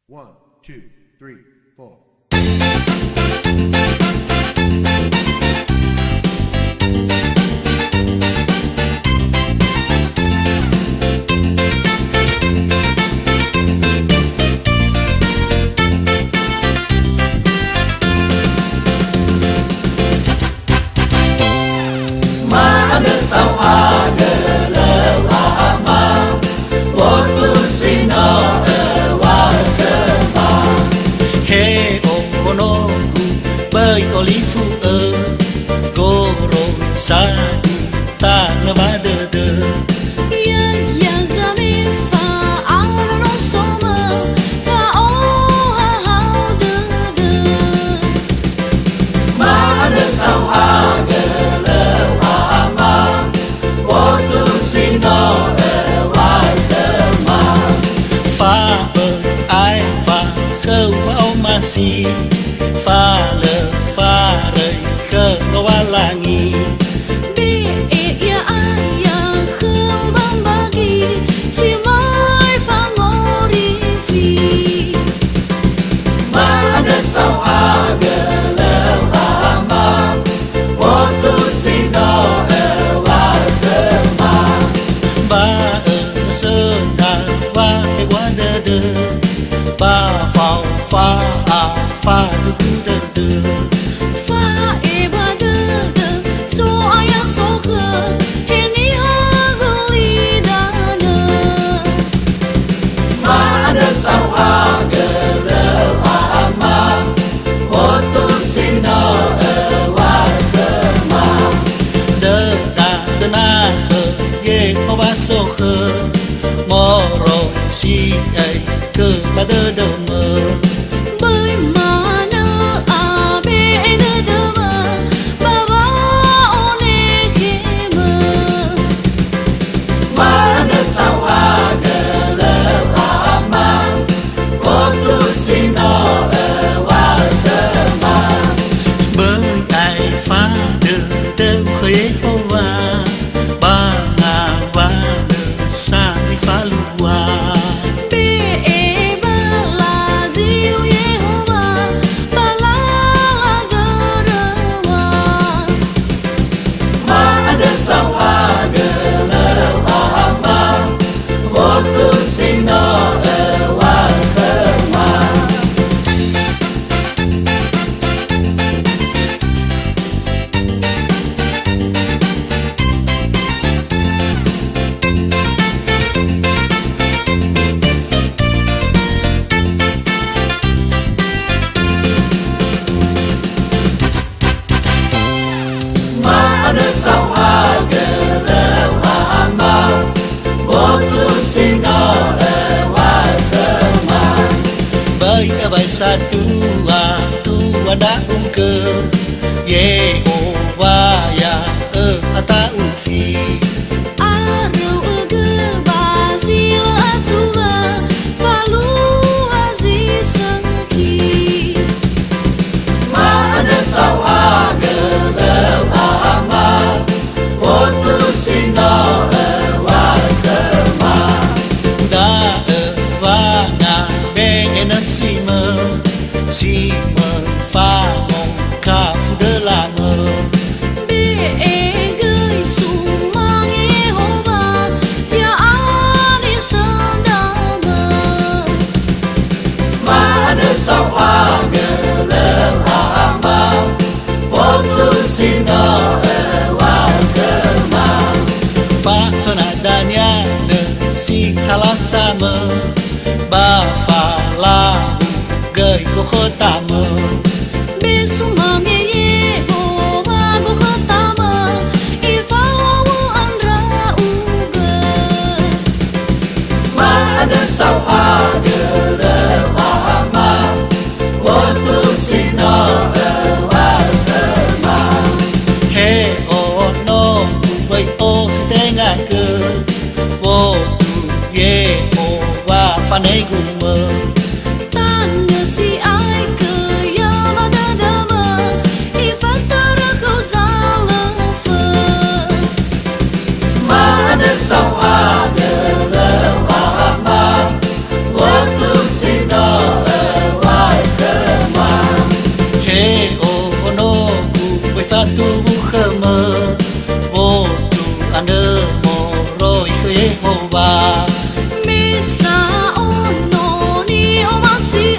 One, two, three, four. Sao ada lewama waktu sino wakema he onogu bai olifu goro sadi tanah badede yang zami fa ala no soma fa oh how de ma ada sao ada sino wakema fa ai fa khâu masih fa le fa re khâu walangi bi ya ayah khâu bang bagi si mai fa ngori fi ma ada sao ada lewama waktu sino sedang wahai wadada ba phao pha a pha du de fa e badada so ayah so ke heni hagli dana ma ada sao aga lewama waktu sino wakema de na ye oba so moro si ai ke badada me bởi mana abe de ma baba one khema ma ada sao ada lewama waktu sino wakema bởi ai phá de khơi hoa ba ngà va sa đi phá lua be e bala ziu yehova bala garawa ma ada sao ada lewama waktu sino wakema ada sao ada lewama waktu sino wakema bai satu tua daun ke Yehova ya ata ufi arau ege basil atuba falu aziz sangki ma ada sao ada lewama waktu sino wakema da vanga bena sima fa ka fu de la me be ege sumang Yehova tia ani sandama ma ada sao ada lewama waktu sino wakema fa nadanya ne si halasama ba fa la gay ko khotama be sumang Yehova go khatama ifawu andra uga ma ada sao ada lewama waktu sino wakema he ono bai o si tenga ke waktu Yehova fa nei gume tanya si ai ke yama dadama ifatara kau zalafa ma ada sao ada lewama waktu sino Yehova Mesa ono ni o masi